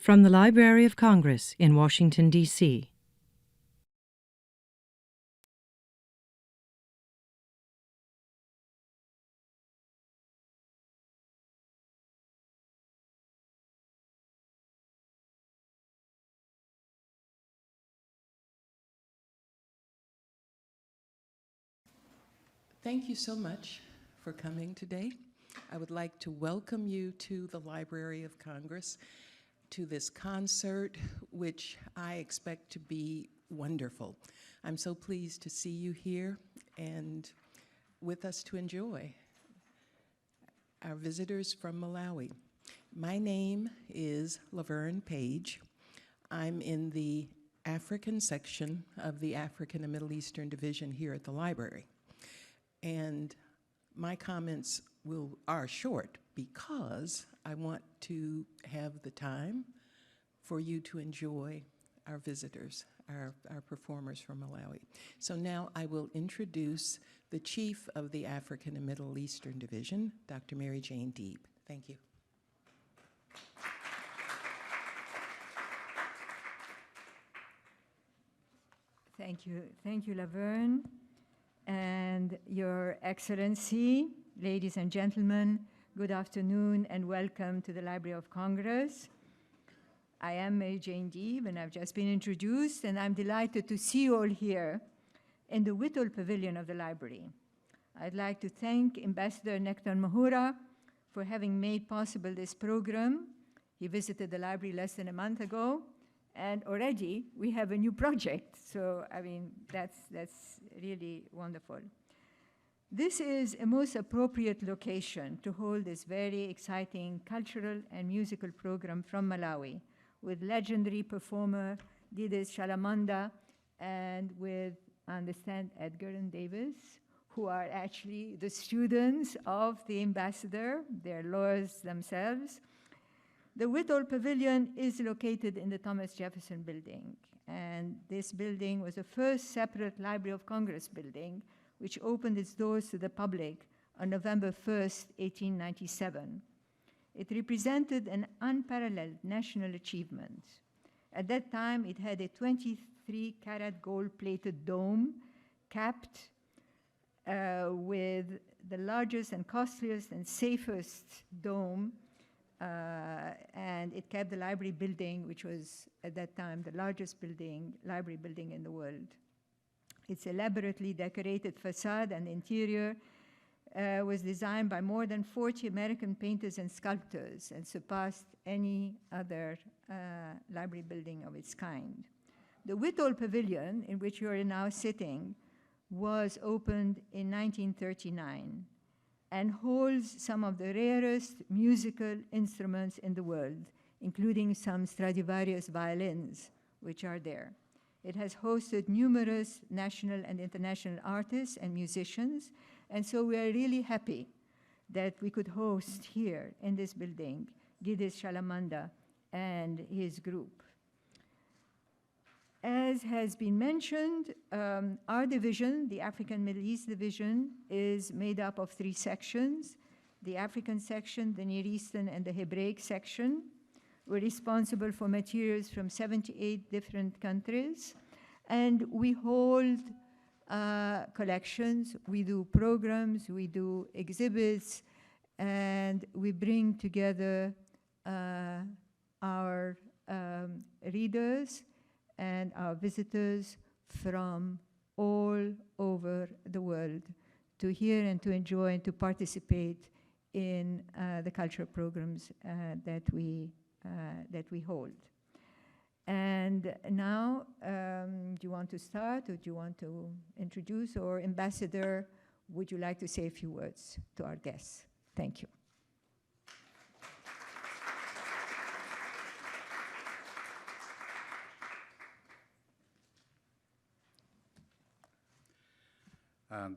From the Library of Congress in Washington, D.C. Thank you so much for coming today. I would like to welcome you to the Library of Congress, to this concert, which I expect to be wonderful. I'm so pleased to see you here and with us to enjoy our visitors from Malawi. My name is Laverne Page. I'm in the African section of the African and Middle Eastern Division here at the library. And my comments are short because I want to have the time for you to enjoy our visitors, our performers from Malawi. So now I will introduce the Chief of the African and Middle Eastern Division, Dr. Mary Jane Deeb. Thank you. Thank you, Laverne. And Your Excellency, ladies and gentlemen, good afternoon and welcome to the Library of Congress. I am Mary Jane Deeb, and I've just been introduced, and I'm delighted to see you all here in the Whittle Pavilion of the library. I'd like to thank Ambassador Nectar Mahura for having made possible this program. He visited the library less than a month ago, and already we have a new project. So, I mean, that's really wonderful. This is a most appropriate location to hold this very exciting cultural and musical program from Malawi with legendary performer Giddes Chalamanda and with, I understand, Edgar and Davis, who are actually the students of the ambassador. They're lawyers themselves. The Whittle Pavilion is located in the Thomas Jefferson Building, and this building was the first separate Library of Congress building, which opened its doors to the public on November 1st, 1897. It represented an unparalleled national achievement. At that time, it had a 23-carat gold-plated dome capped with the largest and costliest and safest dome, and it kept the library building, which was at that time the largest library building in the world. Its elaborately decorated facade and interior was designed by more than 40 American painters and sculptors and surpassed any other library building of its kind. The Whittle Pavilion, in which you are now sitting, was opened in 1939 and holds some of the rarest musical instruments in the world, including some Stradivarius violins, which are there. It has hosted numerous national and international artists and musicians, and so we are really happy that we could host here in this building Giddes Chalamanda and his group. As has been mentioned, our division, the African Middle East Division, is made up of 3 sections: the African section, the Near Eastern, and the Hebraic section. We're responsible for materials from 78 different countries, and we hold collections, we do programs, we do exhibits, and we bring together our readers and our visitors from all over the world to hear and to enjoy and to participate in the cultural programs that we hold. And now, do you want to start, or do you want to introduce, or Ambassador, would you like to say a few words to our guests? Thank you.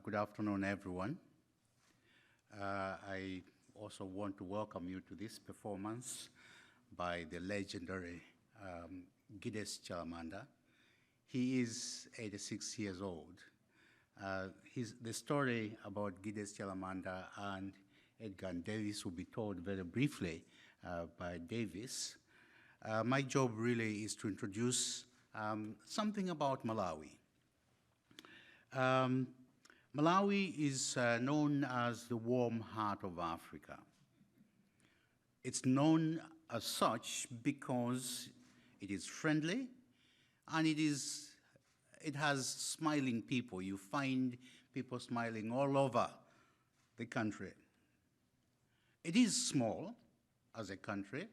Good afternoon, everyone. I also want to welcome you to this performance by the legendary Giddes Chalamanda. He is 86 years old. The story about Giddes Chalamanda and Edgar and Davis will be told very briefly by Davis. My job really is to introduce something about Malawi. Malawi is known as the warm heart of Africa. It's known as such because it is friendly and it has smiling people. You find people smiling all over the country. It is small as a country,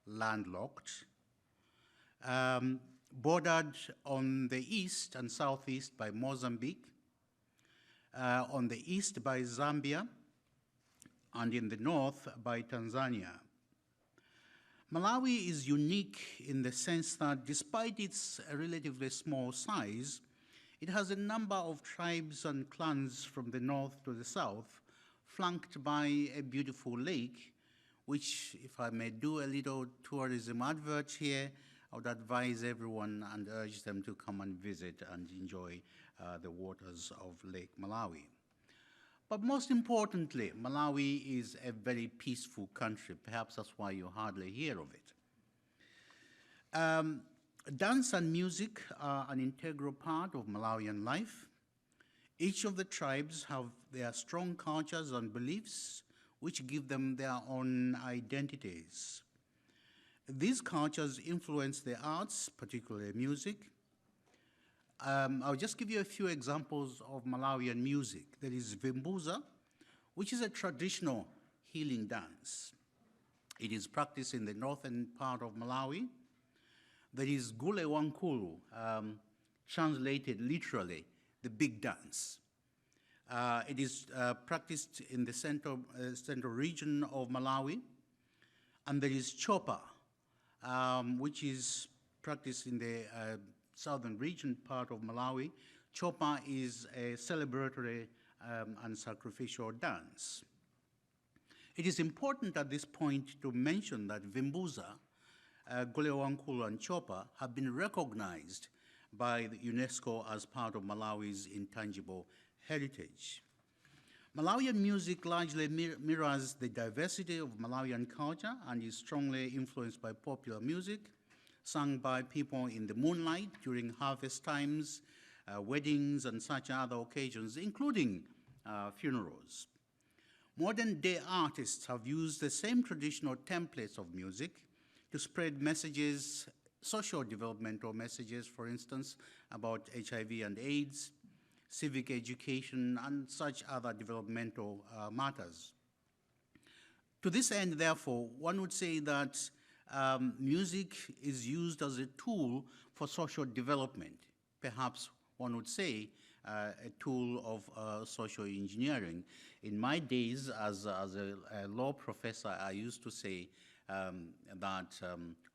landlocked, bordered on the east and southeast by Mozambique, on the east by Zambia, and in the north by Tanzania. Malawi is unique in the sense that despite its relatively small size, it has a number of tribes and clans from the north to the south, flanked by a beautiful lake, which, if I may do a little tourism advert here, I would advise everyone and urge them to come and visit and enjoy the waters of Lake Malawi. But most importantly, Malawi is a very peaceful country. Perhaps that's why you hardly hear of it. Dance and music are an integral part of Malawian life. Each of the tribes have their strong cultures and beliefs, which give them their own identities. These cultures influence the arts, particularly music. I'll just give you a few examples of Malawian music. There is Vimbuza, which is a traditional healing dance. It is practiced in the northern part of Malawi. There is Gule Wankulu, translated literally, the big dance. It is practiced in the central region of Malawi. And there is Chopa, which is practiced in the southern region part of Malawi. Chopa is a celebratory and sacrificial dance. It is important at this point to mention that Vimbuza, Golewankulu, and Chopa have been recognized by the UNESCO as part of Malawi's intangible heritage. Malawian music largely mirrors the diversity of Malawian culture and is strongly influenced by popular music, sung by people in the moonlight during harvest times, weddings, and such other occasions, including funerals. Modern-day artists have used the same traditional templates of music to spread messages, social developmental messages, for instance, about HIV and AIDS, civic education, and such other developmental matters. To this end, therefore, one would say that music is used as a tool for social development. Perhaps one would say a tool of social engineering. In my days as a law professor, I used to say that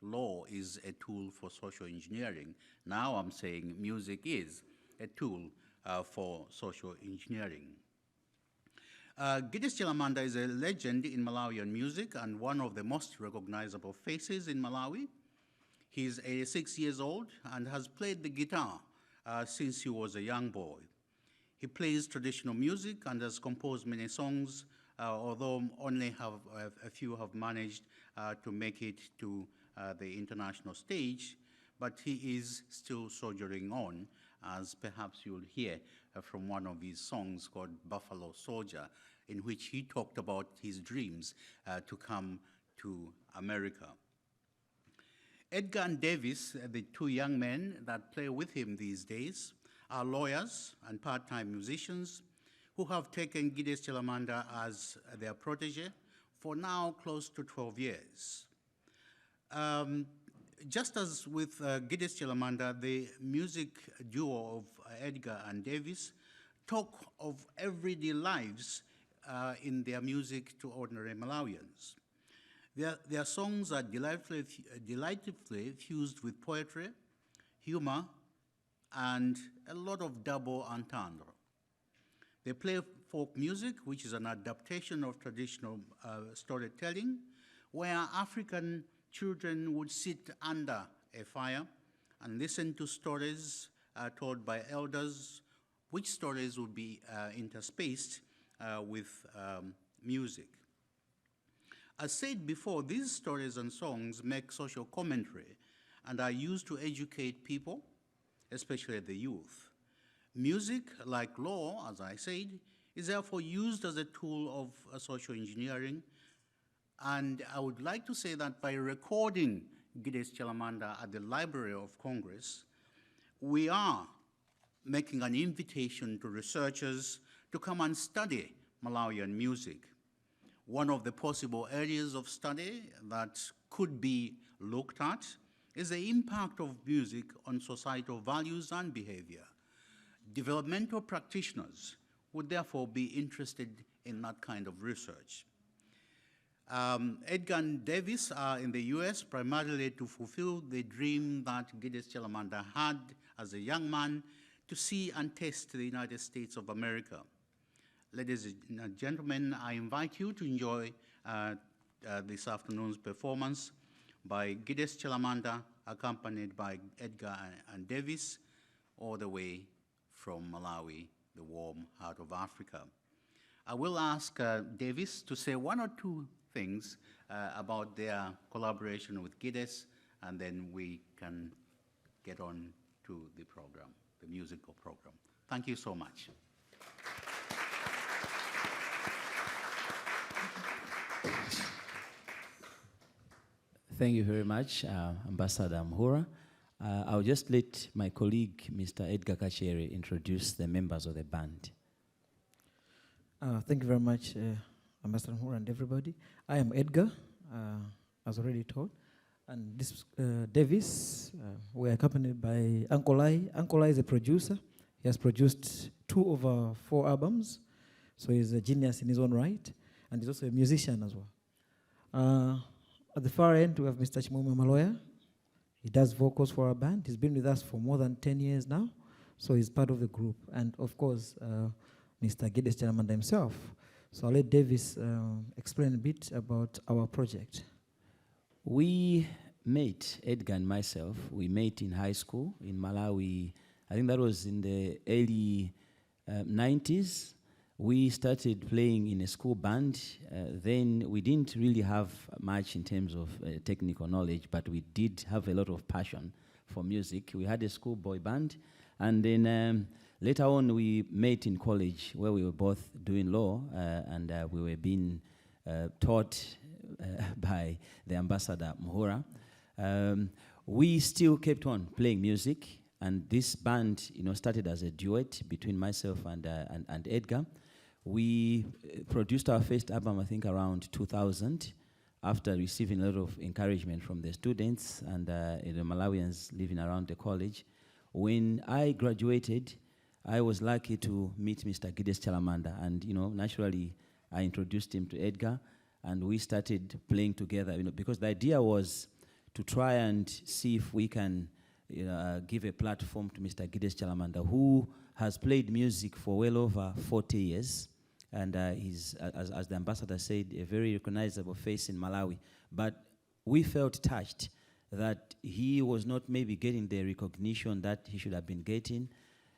law is a tool for social engineering. Now I'm saying music is a tool for social engineering. Giddes Chalamanda is a legend in Malawian music and one of the most recognizable faces in Malawi. He's 86 years old and has played the guitar since he was a young boy. He plays traditional music and has composed many songs, although only a few have managed to make it to the international stage, but he is still soldiering on, as perhaps you'll hear from one of his songs called Buffalo Soldier, in which he talked about his dreams to come to America. Edgar and Davis, the two young men that play with him these days, are lawyers and part-time musicians who have taken Giddes Chalamanda as their protege for now close to 12 years. Just as with Giddes Chalamanda, the music duo of Edgar and Davis talk of everyday lives in their music to ordinary Malawians. Their songs are delightfully fused with poetry, humor, and a lot of double entendre. They play folk music, which is an adaptation of traditional storytelling, where African children would sit under a fire and listen to stories told by elders, which stories would be interspaced with music. As said before, these stories and songs make social commentary and are used to educate people, especially the youth. Music, like law, as I said, is therefore used as a tool of social engineering. And I would like to say that by recording Giddes Chalamanda at the Library of Congress, we are making an invitation to researchers to come and study Malawian music. One of the possible areas of study that could be looked at is the impact of music on societal values and behavior. Developmental practitioners would therefore be interested in that kind of research. Edgar and Davis are in the US primarily to fulfill the dream that Giddes Chalamanda had as a young man to see and taste the United States of America. Ladies and gentlemen, I invite you to enjoy this afternoon's performance by Giddes Chalamanda, accompanied by Edgar and Davis, all the way from Malawi, the warm heart of Africa. I will ask Davis to say one or two things about their collaboration with Giddes, and then we can get on to the program, the musical program. Thank you so much. Thank you very much, Ambassador Mhura. I'll just let my colleague, Mr. Edgar Kachere, introduce the members of the band. Thank you very much, Ambassador Mhura and everybody. I am Edgar, as already told, and this Davis. We're accompanied by Uncle I. Uncle I is a producer. He has produced 2 of our 4 albums, so he's a genius in his own right, and he's also a musician as well. At the far end, we have Mr. Chimwemwe Maloya. He does vocals for our band. He's been with us for more than 10 years now, so he's part of the group. And of course, Mr. Giddes Chalamanda himself. So I'll let Davis explain a bit about our project. We met, Edgar and myself, we met in high school in Malawi. I think that was in the early 90s. We started playing in a school band. Then we didn't really have much in terms of technical knowledge, but we did have a lot of passion for music. We had a schoolboy band, and then later on we met in college where we were both doing law, and we were being taught by the Ambassador Mhura. We still kept on playing music, and this band, started as a duet between myself and Edgar. We produced our first album, I think, around 2000, after receiving a lot of encouragement from the students and the Malawians living around the college. When I graduated, I was lucky to meet Mr. Giddes Chalamanda, and naturally, I introduced him to Edgar, and we started playing together. Because the idea was to try and see if we can, give a platform to Mr. Giddes Chalamanda, who has played music for well over 40 years. And he's, as the ambassador said, a very recognizable face in Malawi. But we felt touched that he was not maybe getting the recognition that he should have been getting.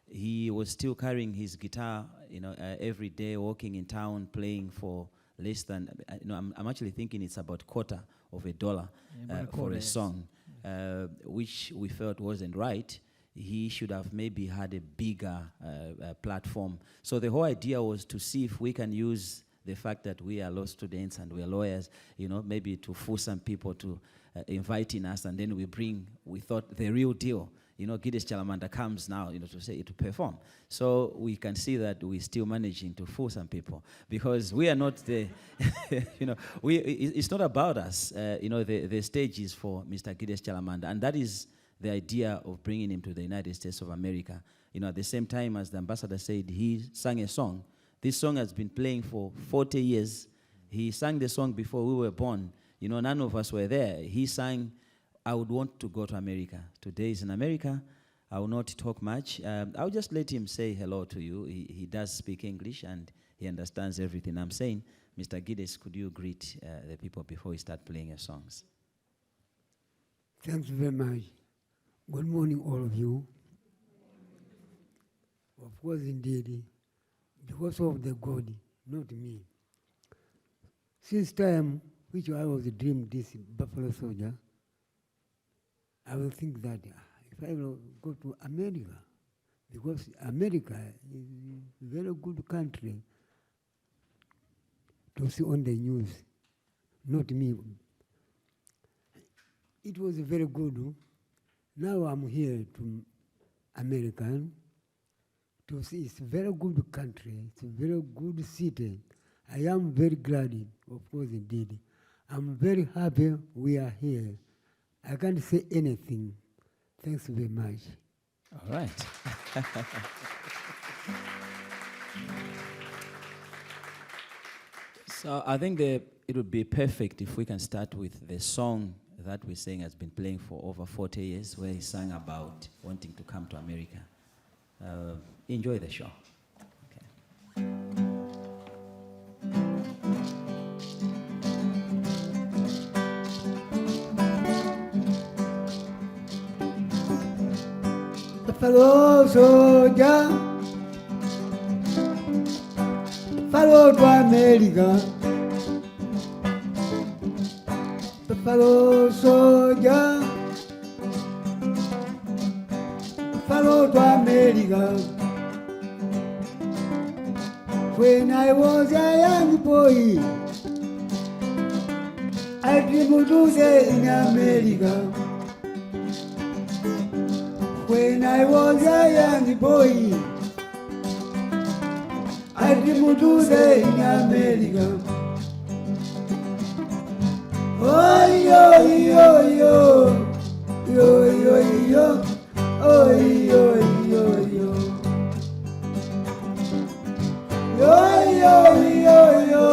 He was still carrying his guitar, every day, walking in town, playing for less than, I'm actually thinking it's about $0.25 for a song, which we felt wasn't right. He should have maybe had a bigger platform. So the whole idea was to see if we can use the fact that we are law students and we are lawyers, maybe to fool some people to inviting us, and then we thought the real deal. Giddes Chalamanda comes now, to perform. So we can see that we're still managing to fool some people, because we are not the, it's not about us. The stage is for Mr. Giddes Chalamanda, and that is the idea of bringing him to the United States of America. At the same time, as the ambassador said, he sang a song. This song has been playing for 40 years. He sang the song before we were born. None of us were there. He sang, "I would want to go to America." Today is in America. I will not talk much. I'll just let him say hello to you. He does speak English, and he understands everything I'm saying. Mr. Giddes, could you greet the people before we start playing your songs? Thanks very much. Good morning, all of you. Of course, indeed, because of the God, not me. Since time which I was dreamed this Buffalo Soldier, I will think that if I will go to America, because America is a very good country to see on the news, not me. It was very good. Now I'm here to America to see it's a very good country, it's a very good city. I am very glad, of course, indeed. I'm very happy we are here. I can't say anything. Thanks very much. All right. So I think it would be perfect if we can start with the song that we sang has been playing for over 40 years, where he sang about wanting to come to America. Enjoy the show. Okay. Buffalo soldier, follow to America. Buffalo soldier, follow to America. When I was a young boy, I dreamed to stay in America. When I was a young boy, I dreamed to stay in America. Oh, yo, yo, yo, yo, yo, yo, oh, yo, yo, yo. Yo, yo, yo, yo,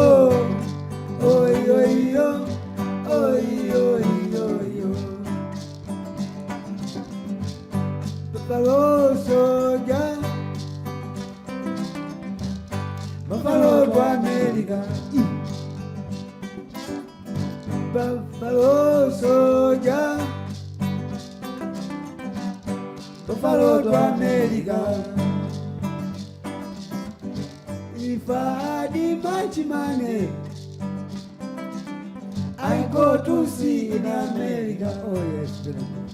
oh, yo, yo, oh, yo, yo, yo. Buffalo soldier, Buffalo to America. Buffalo soldier, Buffalo to America. If I had much money, I go to see in America. Oh yes, very good.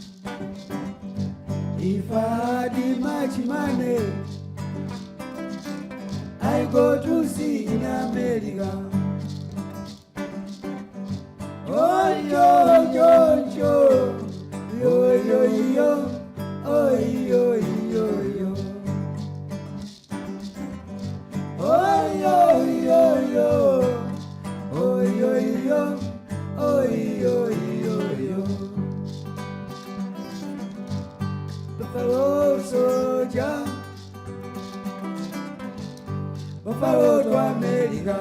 If I had much money, I go to see in America. Oh yo yo yo, yo yo yo, oh yo yo yo. Oh yo yo yo, oh yo yo, oh yo yo yo. Buffalo soldier, Buffalo to America.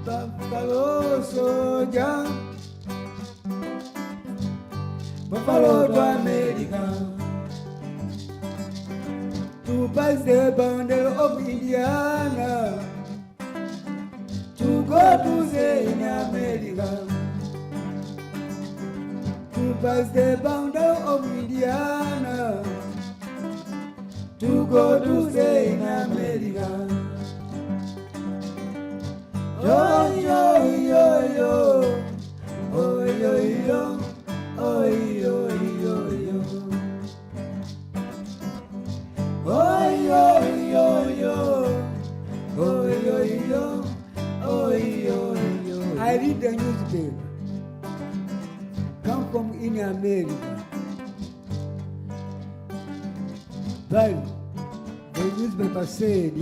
Buffalo soldier, Buffalo to America. To pass the boundary of Indiana, to go to stay in America. To pass the boundary of Indiana, to go to stay in America. Yo, yo, yo, yo, oh, yo, yo, oh, yo, yo, yo. Oh, yo, yo, yo, oh, yo, yo, oh, yo, yo. I read the newspaper. Come from in America. But the newspaper said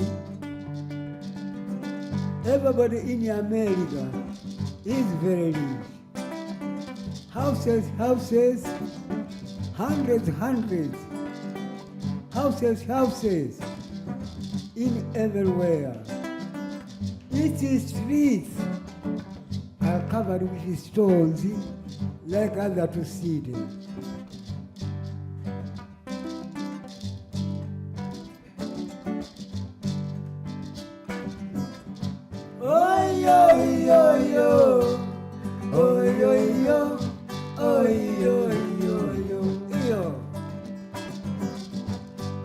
everybody in America is very rich. Houses, houses, hundreds, hundreds. Houses, houses, in everywhere. Its streets are covered with stones like other two cities. Oh yo yo yo, oh yo yo, oh yo yo yo yo.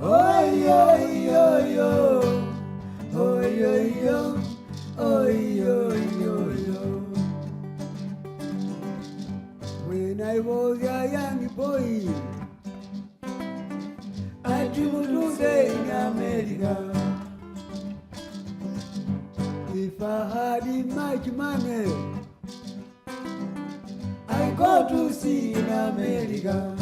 Oh yo yo yo, oh yo yo, oh yo yo. When I was a young boy, I dreamed to stay in America. If I had much money, I go to see in America.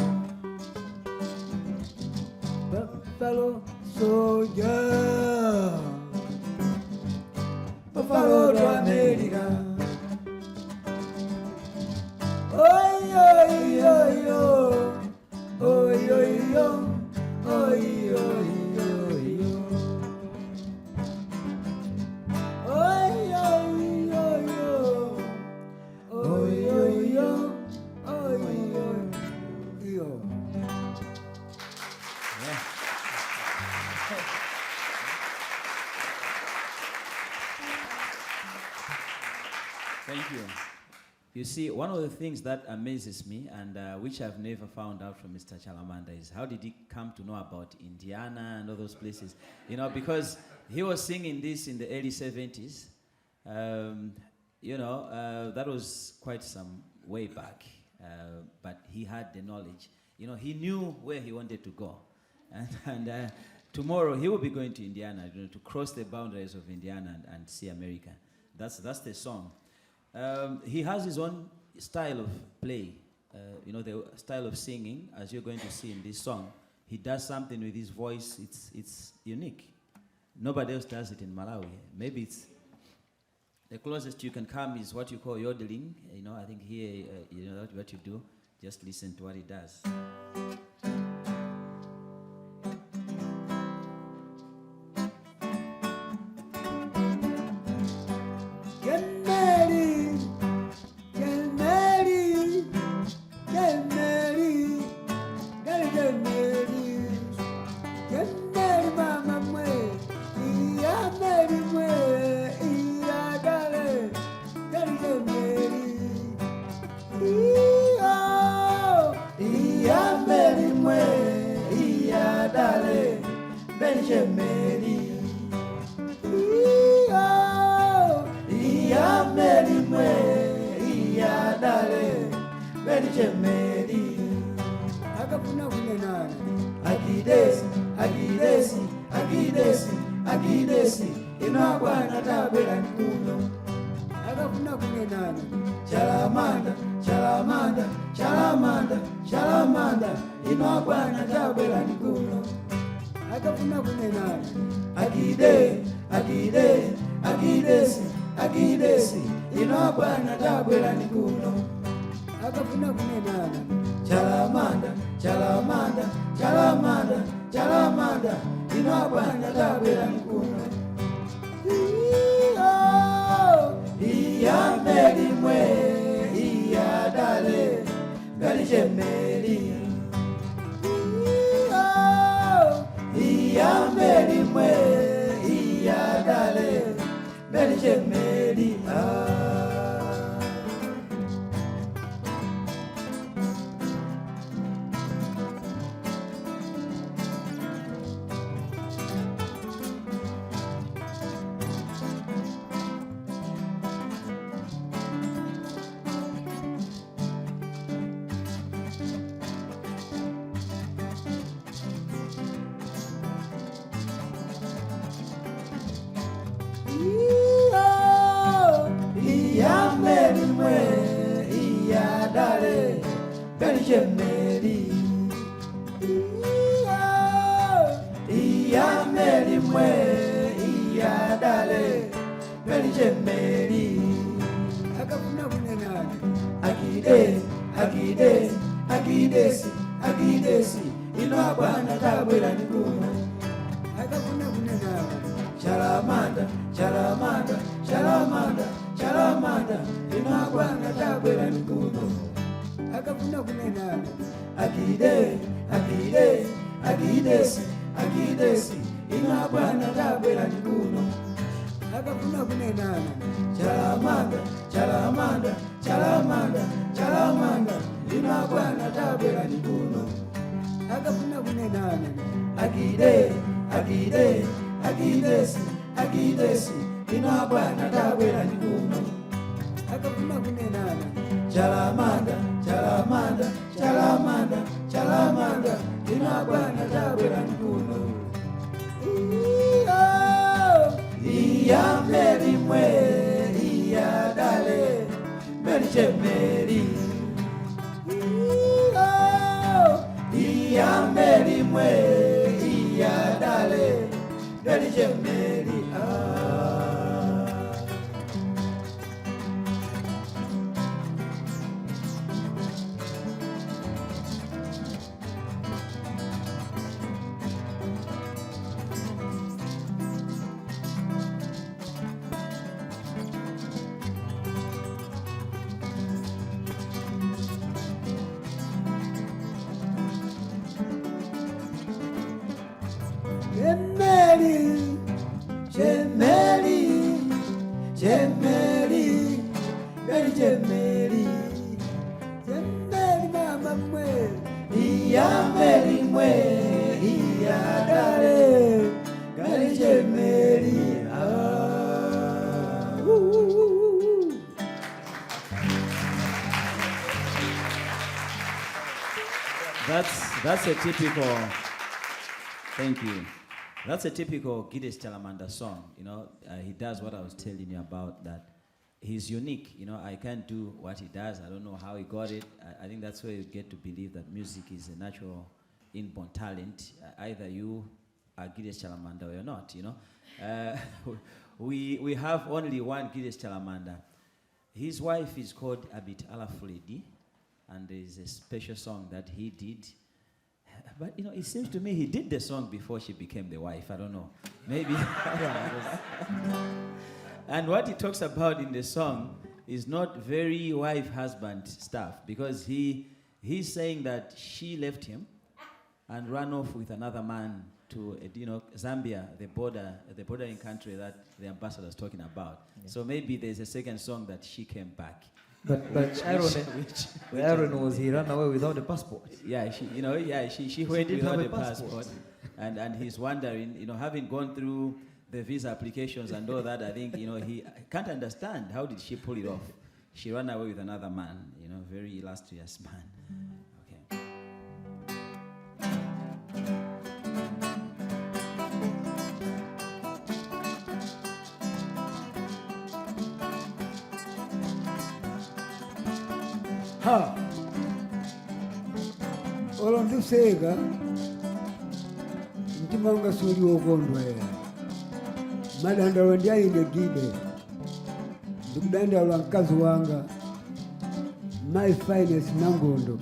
Buffalo soldier, Buffalo to America. Oh, yo, yo, yo, oh, yo, yo, oh, yo, yo, yo. Oh, yo, yo, yo, oh, yo, yo, oh, yo, yo. Thank you. You see, one of the things that amazes me, and which I've never found out from Mr. Chalamanda, is how did he come to know about Indiana and all those places? You know, because he was singing this in the early 70s. That was quite some way back. But he had the knowledge. You know, he knew where he wanted to go. And tomorrow he will be going to Indiana, to cross the boundaries of Indiana and see America. That's the song. He has his own style of play, the style of singing, as you're going to see in this song. He does something with his voice, it's unique. Nobody else does it in Malawi. Maybe it's the closest you can come is what you call yodeling. I think here, what you do, just listen to what he does. Giddes, inagwana tabela nikuno. Akafuna kunenana. Chalamanda, Chalamanda, Chalamanda, Chalamanda, inagwana tabela nikuno. Akafuna kunenana. Giddes, inagwana tabela nikuno. Akafuna kunenana. Chalamanda, Chalamanda, Chalamanda, Chalamanda, inagwana tabela nikuno. Iya meri mwe, iya dale, galije meri. Iya meri mwe, iya dale, galije meri. Giddes, inagwana tabela nikuno. Akafuna kunenana. Chalamanda, Chalamanda, Chalamanda, Chalamanda, inagwana tabela nikuno. Akafuna kunenana. Giddes, inagwana tabela nikuno. Akafuna kunenana. Chalamanda, Chalamanda, Chalamanda, Chalamanda, inagwana tabela nikuno. Akafuna kunenana. Giddes, inagwana tabela nikuno. Akafuna kunenana. Chalamanda, Chalamanda. Jemeli, Jemeli, Jemeli, Jemeli, Gari Jemeli, Jemeli mama mwe, iya Meli mwe, iya dale, Gari Jemeli, That's a typical. Thank you. That's a typical Giddes Chalamanda song. You know, he does what I was telling you about, that he's unique. You know, I can't do what he does. I don't know how he got it. I think that's where you get to believe that music is a natural, inborn talent. Either you are Giddes Chalamanda or you're not, you know. We have only one Giddes Chalamanda. His wife is called Abit Alafuledi, and there's a special song that he did. But, you know, it seems to me he did the song before she became the wife. I don't know. Maybe. And what he talks about in the song is not very wife-husband stuff, because he's saying that she left him and ran off with another man to, you know, Zambia, the bordering country that the ambassador is talking about. Yeah. So maybe there's a second song that she came back. But the irony was he ran away without a passport. Yeah, she went without a passport. And he's wondering, you know, having gone through the visa applications and all that, I think, you know, he can't understand how did she pull it off. She ran away with another man, you know, very illustrious man. Okay. Ha! Olondusega mtima wanga suli wokondwera madandalo ndyaine Gide ndikudandalwa mkazi wanga my finest Nangondo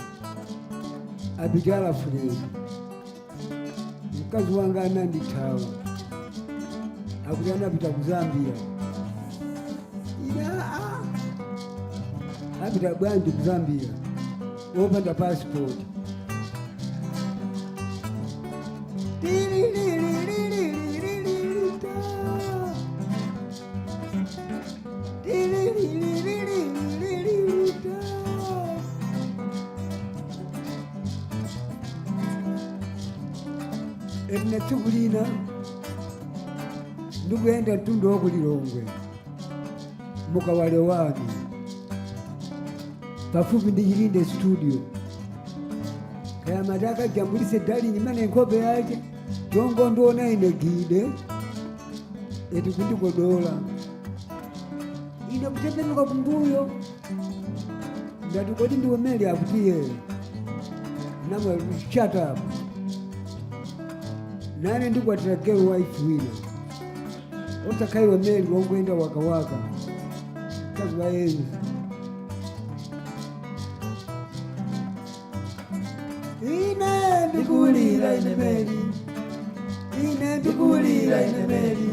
Abit Alafuledi. Mkazi wanga anandithawa akuti anapita ku Zambia. Apita bwanji ku Zambia wopanda passport. Etnatubulina ndugenda tundu okulilongwe mukawale wanu pafupi ndiyilinde studio kaya mataka jambulise dali nyimane enkobe yake tongo ndona ine Gide eti kundikodola ine kutembenuka kumbuyo ndati kodi ndiwe Meli akutiye namwe shut up nane ndikwatira girl wife wina otakaiwe Meli wongwenda wakawaka kazi wayenzi ine ndikulira ine Meli, ine ndikulira ine Meli,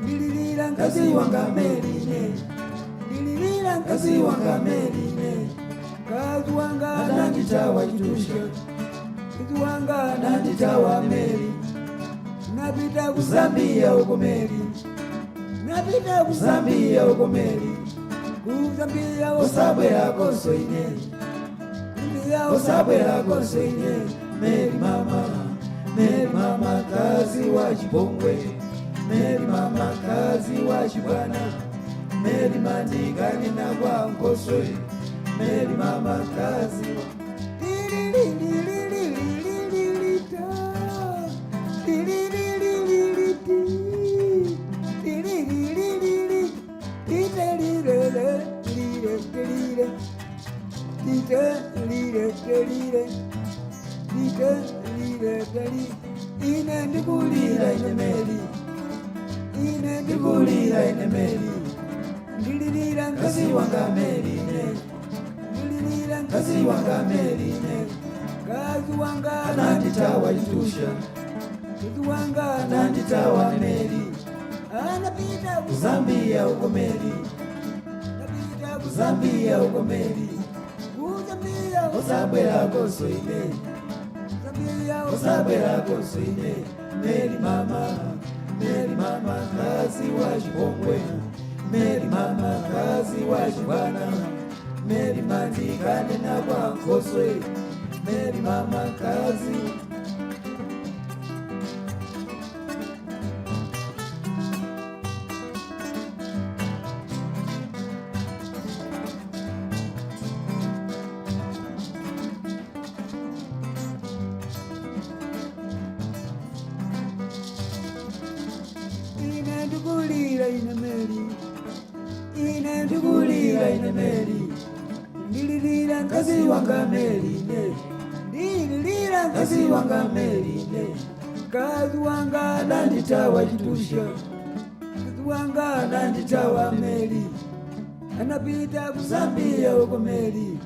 ndililira nkazi wanga Meli ine, ndililira nkazi wanga Meli ine, kazi wanga nanditawa chitusha, kazi wanga nanditawa Meli, napita ku Zambia uko Meli, napita ku Zambia uko Meli, ku Zambia osabwera koso ine. Osabwera konse ine Meli mama kazi wa Chipongwe, Meli mama kazi wa Chibwana, Meli mandikani na kwa Nkoswe, Meli mama kazi wa ine ndikulira ine Meli, ine ndikulira ine meri ndililira mkazi wanga meri ine ndililira mkazi wanga meri ine mkazi wanga ananditawa litusha mkazi wanga ananditawa meri anapita kuzambia uko meri anapita kuzambia uko meri kuzambia usabwera koso ine kuzambia usabwera koso ine meri mama kazi wa Chipongwe meri mama kazi wa Chibwana meri mandikane na kwa Nkoswe meri mama kazi ine meri ndililira mkazi wanga meri ne ndililira mkazi wanga meri ne mkazi wanga ananditawa chitusha mkazi wanga ananditawa meri anapita kuzambia uko meri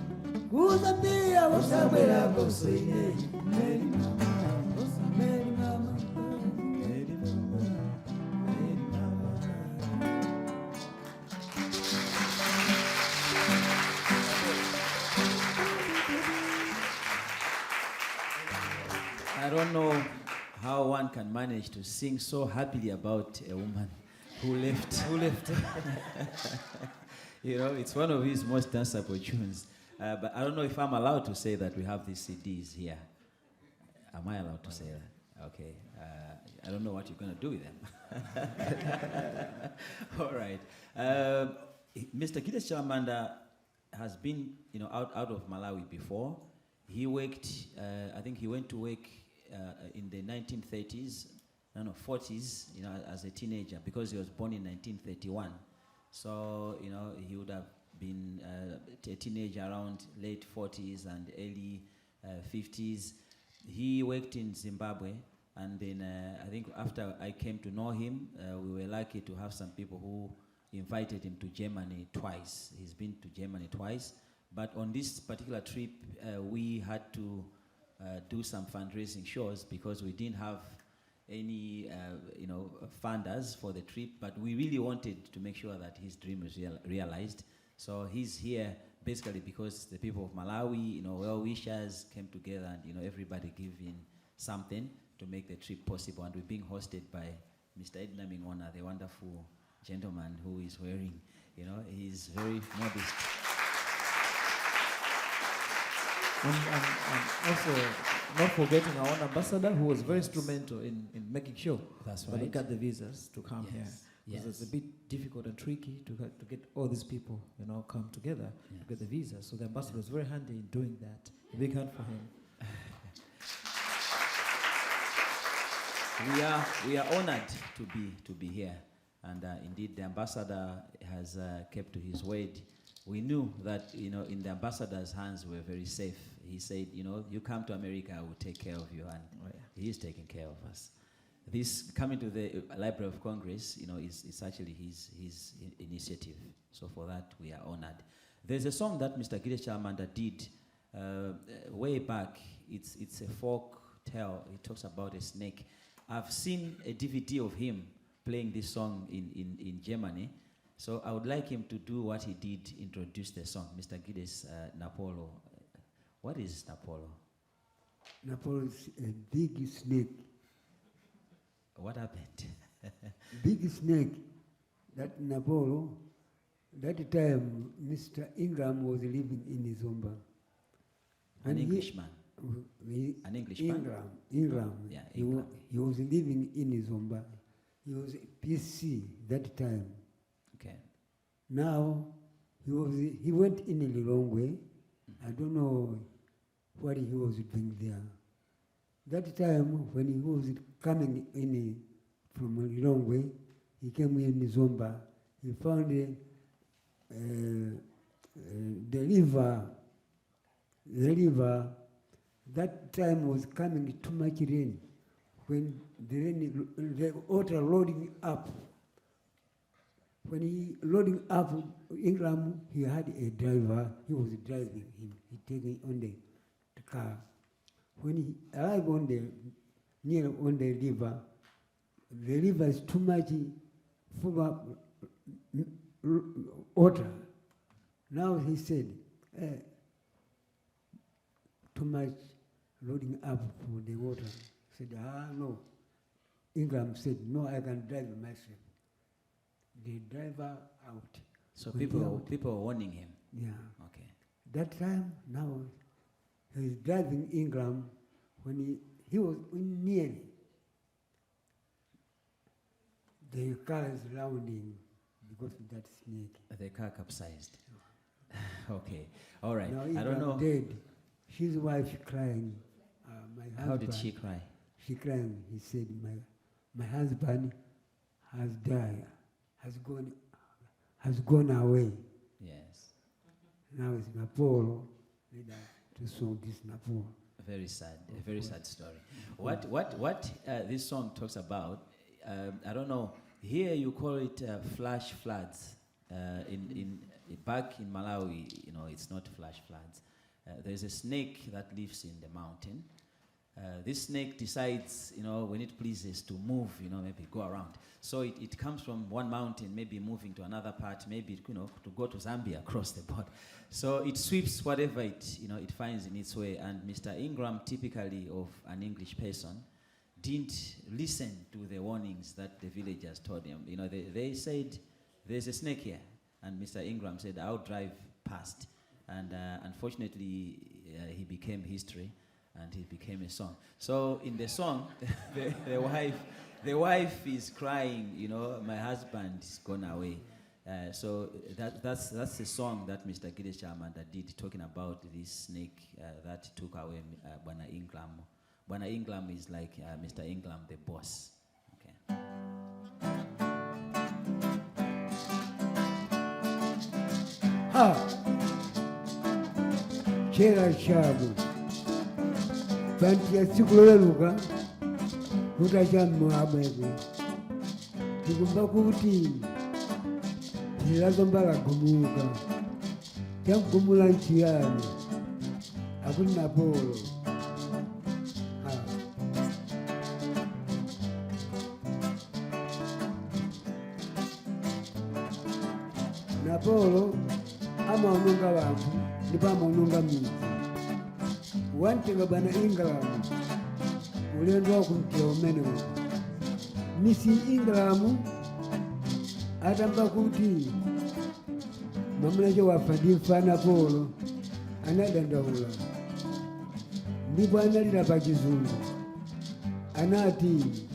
kuzambia usabwera koso ine meri mama I don't know how one can manage to sing so happily about a woman who left. You know, it's one of his most danceable tunes. But I don't know if I'm allowed to say that we have these CDs here. Am I allowed to say that? Okay. I don't know what you're going to do with them. All right. Mr. Giddes Chalamanda has been, out of Malawi before. He worked, I think he went to work in the 1930s, 40s, as a teenager, because he was born in 1931. So, he would have been a teenager around late 40s and early 50s. He worked in Zimbabwe, and then I think after I came to know him, we were lucky to have some people who invited him to Germany twice. He's been to Germany twice. But on this particular trip, we had to do some fundraising shows because we didn't have any, funders for the trip. But we really wanted to make sure that his dream was realized. So he's here basically because the people of Malawi, well-wishers came together and, everybody gave in something to make the trip possible. And we're being hosted by Mr. Edna Mingona, the wonderful gentleman who is wearing, he's very modest. And also, not forgetting our own ambassador, who was very instrumental in making sure That's that we right. got the visas to come here. Yes. Because it's a bit difficult and tricky to get all these people, come together to get the visas. So the ambassador was very handy in doing that. A big hand for him. We are honored to be here, and indeed the ambassador has kept to his word. We knew that in the ambassador's hands we're very safe. He said, you come to America, I will take care of you, and he is taking care of us. This coming to the Library of Congress, is actually his initiative. So for that we are honored. There's a song that Mr. Giddes Chalamanda did way back. It's a folk tale. It talks about a snake. I've seen a DVD of him playing this song in Germany. So I would like him to do what he did, introduce the song. Mr. Giddes Napolo. What is Napolo? Napolo is a big snake. What happened? Big snake. That Napolo, that time Mr. Ingram was living in Zomba. An Englishman. An Englishman? Ingram. Yeah, He Ingram. was living in Zomba. He was a PC that time. Okay. Now, he went in Lilongwe. I don't know what he was doing there. That time, when he was coming in from Lilongwe, he came in Zomba. He found the river. That time was coming too much rain. When the water loading up When he loading up England, he had a driver. He was driving him. He taking on the car. When he arrived on the river is too much full of water. Now he said, too much loading up for the water. He said, no. Ingram said, no, I can drive myself. The driver out. So When he people out, were warning him. yeah. Okay. That time, now, he's driving Ingram when he was nearly. The car is rounding because of that snake. The car capsized. Okay. All right. Now I don't Ingram know. dead. His wife crying. My husband. How did she cry? She crying. He said, my husband has died, has gone away. Yes. Now it's Napolo. Lead us to song this Napolo. Very sad. A very sad story. What this song talks about? I don't know. Here you call it flash floods. In back in Malawi, it's not flash floods. There's a snake that lives in the mountain. This snake decides, when it pleases to move, maybe go around. So it comes from one mountain, maybe moving to another part, maybe, to go to Zambia across the border. So it sweeps whatever it finds in its way. And Mr. Ingram, typically of an English person, didn't listen to the warnings that the villagers told him. They said, there's a snake here. And Mr. Ingram said, I'll drive past. And unfortunately, he became history. And it became a song. So in the song, the wife is crying. My husband is gone away. So that's the song that Mr. Giddes Chalamanda did, talking about this snake that took away Bwana Ingram. Bwana Ingram is like Mr. Ingram, the boss. Okay. Chera shabu. Bantu ya siku leluka kutachamu abebe tikumba kuti tilazombala gumuka chamgumula nchiyani akuli Napolo. Napolo amaononga bantu ndipo amaononga midzi. Wantenga Bwana Ingram ulendo wakumtia umene uko. Misi Ingram atamba kuti mamulacho wafadifa Napolo anadandaula. Ndipo analira pa Chizungu. Anati,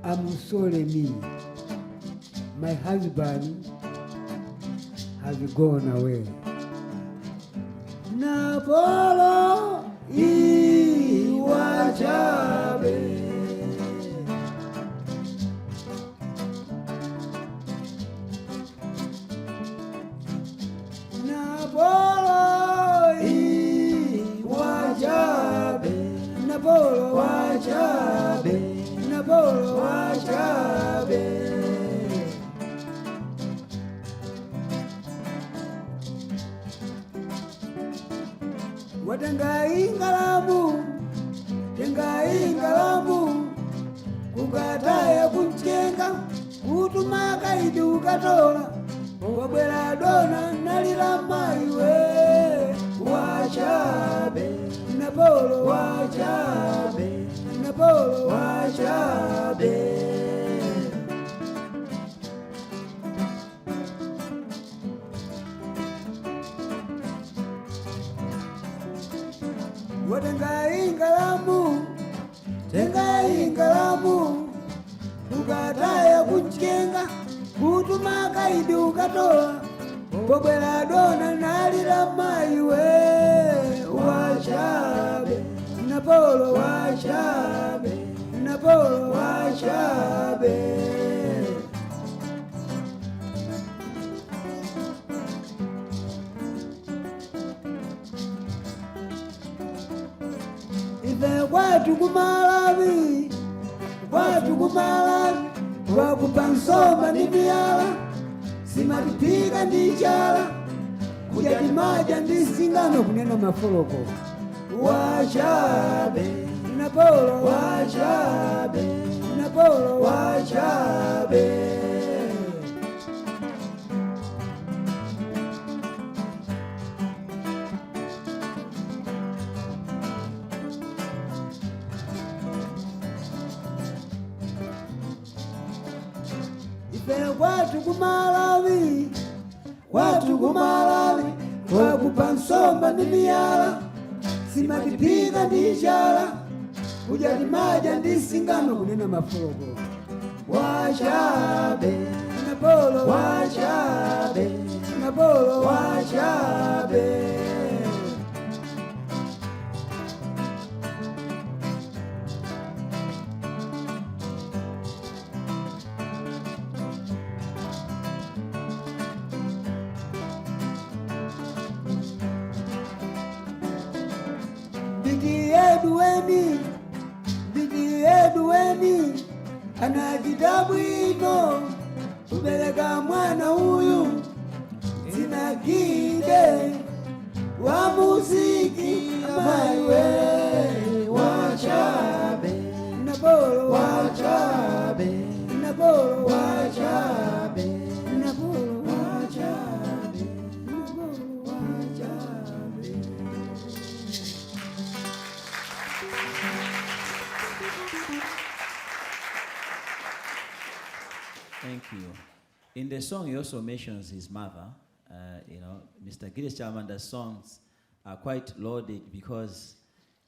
I'm sorry me. My husband has gone away. Napolo iwachabe. Napolo iwachabe. Napolo wachabe. Napolo wachabe. Tenga ingalamu, kukataya kuchenga, kutumaka idi ukatola, wabwela dona nalila maiwe, wachabe, Napolo wachabe, Napolo wachabe. Tenga ingalamu, ukataya kuchenga, kutumaka idi ukatola, wabwela dona nalila maiwe, wachabe, Napolo wachabe, Napolo wachabe. Ife kwatu ku Malawi kwatu kumala wakupa nsomba ndi miyala simatipika ndi chala kudya timadya ndi singano kunena mafoloko wachabe napolo wachabe napolo wachabe Pero kwatu kumalawi wakupa nsomba ndi miyala simatipika ndi chala kudya timadya ndi singano kunena mafoloko wachabe napolo wachabe napolo wachabe Bigi Edweni anajida bwino kubeleka mwana huyu zina Gide wa muziki maiwe wachabe napolo wachabe napolo wachabe napolo wachabe napolo wachabe. Thank you. In the song, he also mentions his mother. Mr. Giddes Chalamanda's songs are quite loaded because,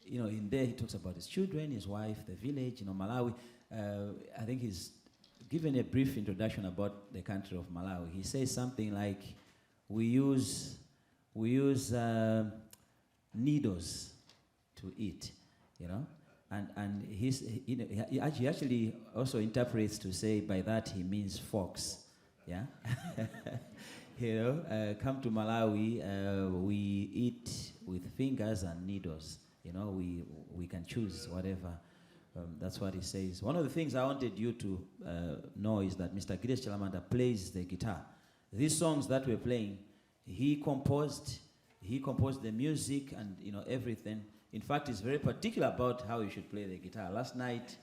in there he talks about his children, his wife, the village, Malawi. I think he's given a brief introduction about the country of Malawi. He says something like, we use needles to eat, And he actually also interprets to say by that he means forks, yeah. Come to Malawi, we eat with fingers and needles. We can choose whatever. That's what he says. One of the things I wanted you to know is that Mr. Giddes Chalamanda plays the guitar. These songs that we're playing, he composed the music and everything. In fact, he's very particular about how you should play the guitar. Last night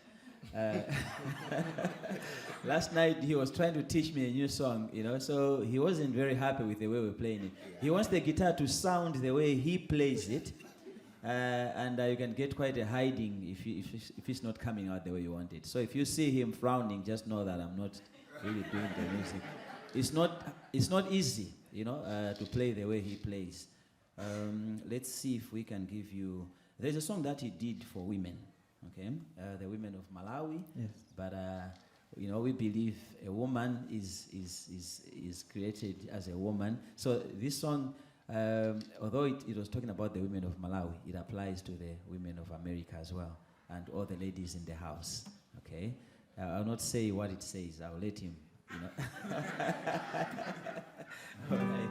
he was trying to teach me a new song, so he wasn't very happy with the way we're playing it. He wants the guitar to sound the way he plays it, and you can get quite a hiding if it's not coming out the way you want it. So if you see him frowning, just know that I'm not really doing the music. It's not easy, to play the way he plays. Let's see if we can give you. There's a song that he did for women, okay? The women of Malawi. Yes. But we believe a woman is created as a woman. So this song, although it was talking about the women of Malawi, it applies to the women of America as well, and all the ladies in the house. Okay? I'll not say what it says. I'll let him. All right.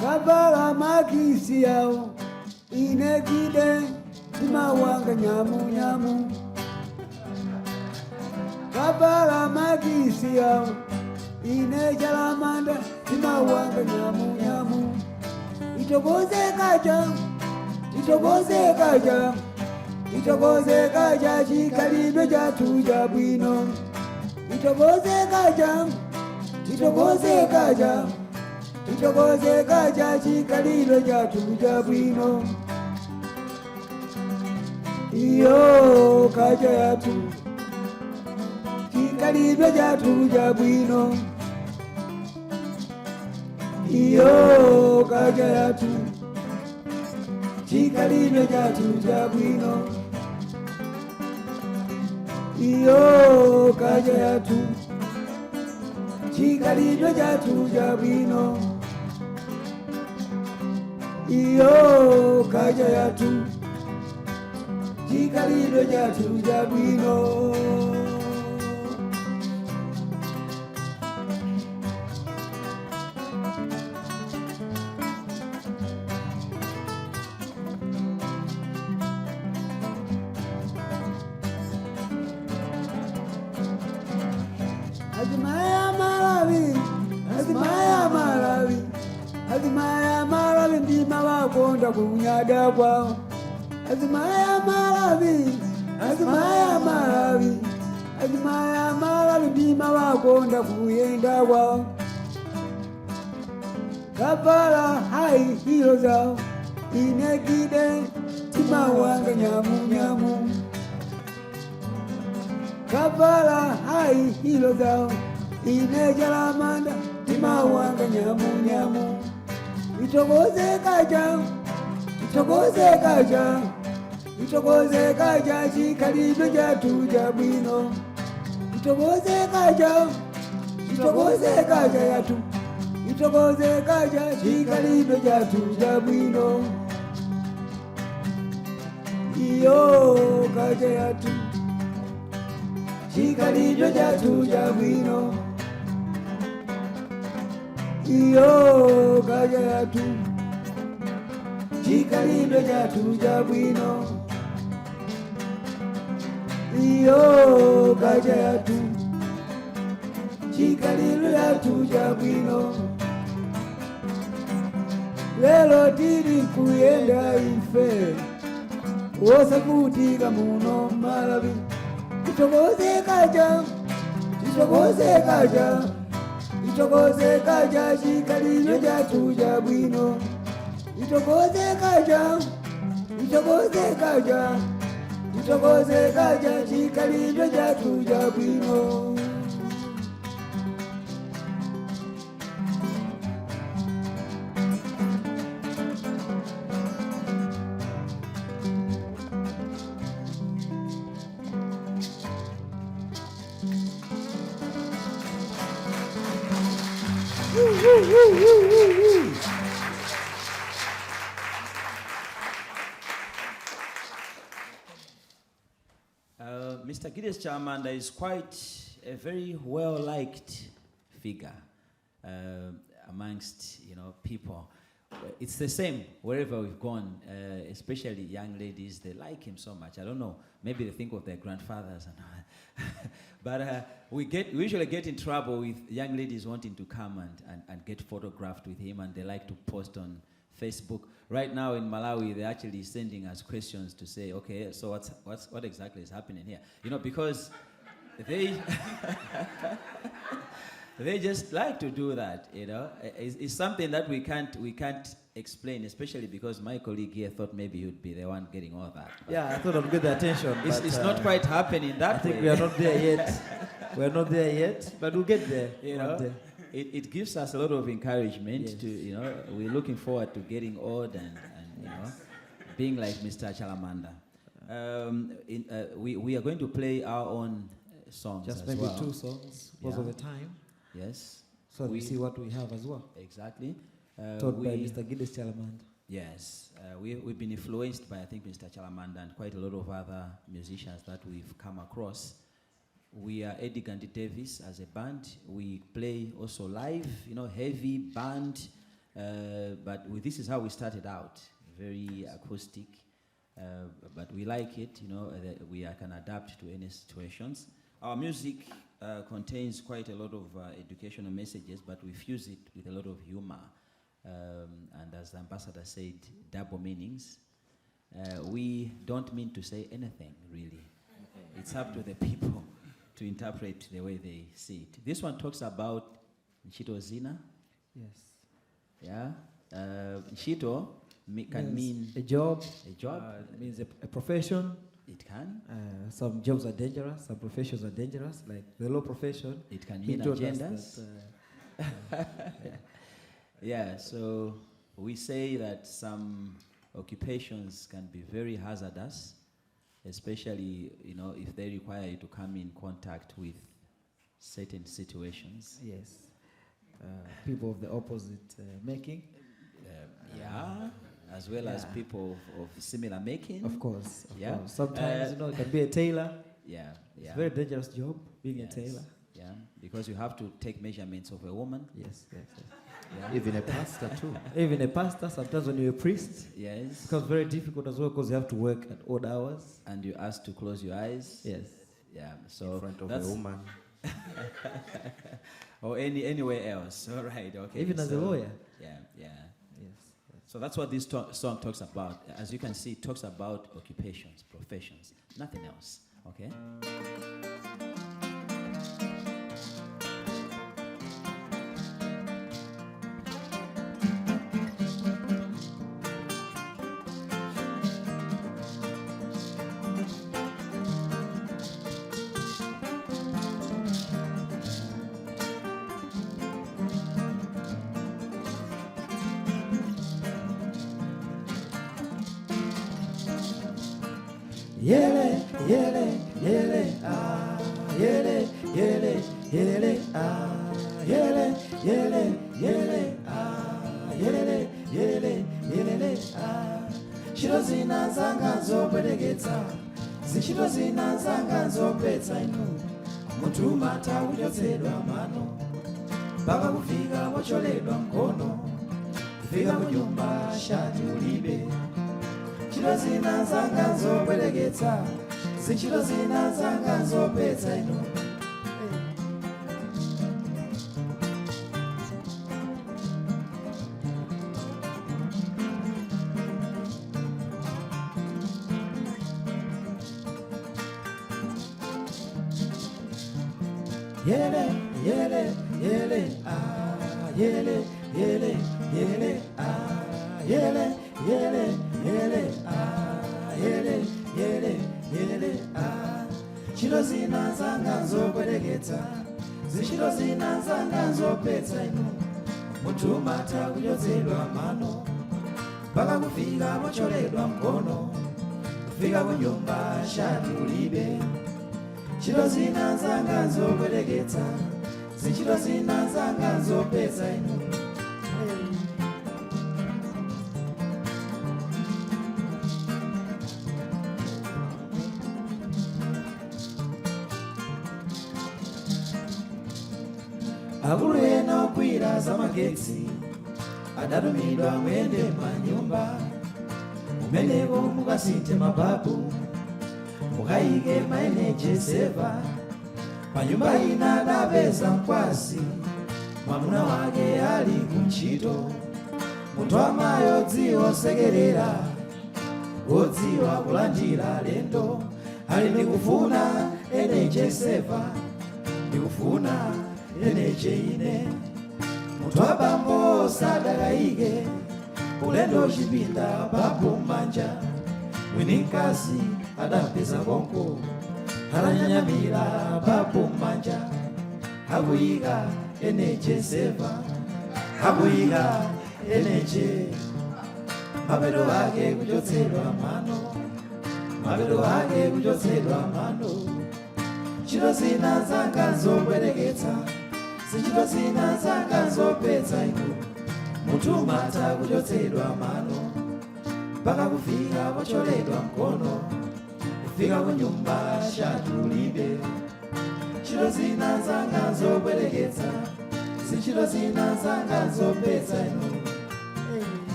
Kavala makisi yao inegide timawanga nyamu Kavala makisi yao ine Chalamanda timawanga nyamu Itoboze kaja chikalido chatuja bwino Itoboze kaja chikalido chatuja bwino Iyo kaja yatu chikalido chatuja bwino Iyo kaja yatu chikalidwe chatu chabwino. Iyo kaja yatu chikalidwe chatu chabwino. Iyo kaja yatu chikalidwe chatu chabwino. Azimaya Malawi, azimaya Malawi, azimaya Malawi ndima wakonda kunyada kwao. Azimaya Malawi, azimaya Malawi, azimaya Malawi ndima wakonda kuyenda kwao. Kavala hai hilo zao, inekide timawanga nyamu nyamu. Kavala hai hilo zao, Giddes Chalamanda timawanga nyamu nyamu. Itokoze kaja, itokoze kaja, itokoze kaja chikalidwe chatu chabwino. Itokoze kaja, itokoze kaja yatu, itokoze kaja chikalidwe chatu chabwino. Iyo kaja yatu chikalidwe chatu chabwino. Iyo kaja yatu chikalidwe chatu chabwino. Iyo kaja yatu chikalidwe chatu chabwino. Lelo tiri kuyenda ife wosakutika muno Malawi. Itokoze kaja, itokoze kaja, itokoze kaja chikalidwe chatu chabwino. Itokoze kaja, itokoze kaja, itokoze kaja chikalidwe chatu chabwino. Mr. Giddes Chalamanda is quite a very well-liked figure amongst people. It's the same wherever we've gone, especially young ladies. They like him so much. I don't know. Maybe they think of their grandfathers, but we usually get in trouble with young ladies wanting to come and get photographed with him, and they like to post on Facebook. Right now in Malawi, they're actually sending us questions to say, okay, so what exactly is happening here? Because they they just like to do that. It's something that we can't explain, especially because my colleague here thought maybe you'd be the one getting all that. Yeah, I thought I'd get the attention. It's not quite happening that way. I think we are not there yet. We're not there yet, but we'll get there. It gives us a lot of encouragement. Yes. To we're looking forward to getting old and being like Mr. Chalamanda. We are going to play our own songs Just as maybe well. 2 songs because of the time, Yes, so we see what we have as well. exactly. Taught by Mr. Giddes Chalamanda. Yes, we've been influenced by, I think, Mr. Chalamanda and quite a lot of other musicians that we've come across. We are Eddie Gandhi Davis as a band. We play also live, heavy band. But this is how we started out, very acoustic. But we like it, that we can adapt to any situations. Our music contains quite a lot of educational messages, but we fuse it with a lot of humor. And as the ambassador said, double meanings. We don't mean to say anything, really. It's up to the people to interpret the way they see it. This one talks about Nchito Zina. Yes. Yeah. Nchito can mean a job. a job. It means a profession. It can. Some jobs are dangerous. Some professions are dangerous, like the law profession. It can He mean told us agendas. that, Yeah, so we say that some occupations can be very hazardous, especially, if they require you to come in contact with certain situations. Yes. People of the opposite making. As well as people of similar making. Of course. Yeah. Sometimes, it can be a tailor. Yeah. It's a very dangerous job, being Yes. a tailor. Yeah, because you have to take measurements of a woman. Yes. Yeah. Even a pastor too. Even a pastor, sometimes when you're a priest, Yes. it becomes very difficult as well because you have to work at odd hours. And you're asked to close your eyes. Yes. Yeah. So In front of that's a woman. or anywhere else. All right. Okay. Even as a lawyer. Yeah. Yes. So that's what this song talks about. As you can see, it talks about occupations, professions, nothing else. Okay. Yele, yele, yele, ah, yele, yele, yele, ah, yele, yele, yele, ah, yele, yele, yele, ah. Ntchito zina zanga zobwereketsa, zintchito zina zanga zopetsa inu. Munthu umatha kuchotsedwa mano, mpaka kufika pocholedwa mkono, kufika kunyumba shati ulibe. Ntchito zina zanga zobwereketsa, zintchito zina zanga zopetsa inu. Yele, yele, yele, ah, yele, yele, yele, ah, yele, yele, yele, ah, yele, yele, yele, ah. Ntchito zina zanga zobwereketsa, zintchito zina zanga zopetsa inu. Munthu umatha kuchotsedwa mano, mpaka kufika pocholedwa mkono, kufika kunyumba shati ulibe. Ntchito zina zanga zobwereketsa, zintchito zina zanga zopetsa inu. Akulu ena ogwira zamagetsi adatumidwa mwende manyumba, mumeneko mukasinthe mababu, mukayike maeneje seva. Panyumba ina adapeza mkwasi, mwamuna wake ali kuntchito. Munthu amayi odziwa osekerera, odziwa kulandira lendo, ali ndikufuna eneje seva, ndikufuna eneje ine. Munthu abambo sadakayike, ulendo chipinda babu manja, mwini mkazi adapeza konko, ananyamira babu manja, akuyika eneje seva, akuyika eneje. Mapeto ake kuchotsedwa mano, mapeto ake kuchotsedwa mano. Ntchito zina zanga zobwereketsa, zintchito zina zanga zopetsa inu. Munthu umatha kuchotsedwa mano, mpaka kufika pocholedwa mkono, kufika kunyumba shati ulibe. Ntchito zina zanga zobwereketsa, zintchito zina zanga zopetsa inu.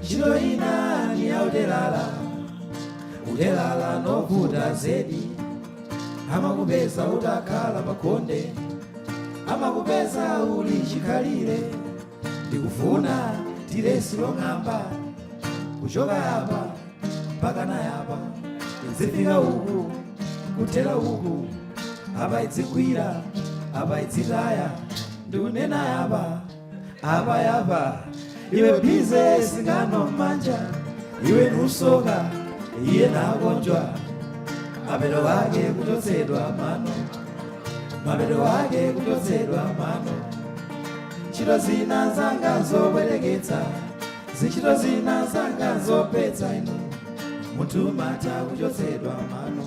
Ntchito ina ni ya udelala, udelala novuta zedi. Amakupeza utakhala pakhonde, amakupeza uli chikhalire. Ndikufuna tiresi long'amba, kuchoka yapa mpaka nayapa, izifika uku kuthera uku, apa idzigwira apa idzitaya. Ndikunena yapa apa yapa, iwe bize singano manja, iwe nusoka iye nakonjwa. mapeto wake kuchotsedwa mano, mapeto wake kuchotsedwa mano. Ntchito zina zanga zobwereketsa, zintchito zina zanga zopetsa inu, munthu matha kuchotsedwa mano,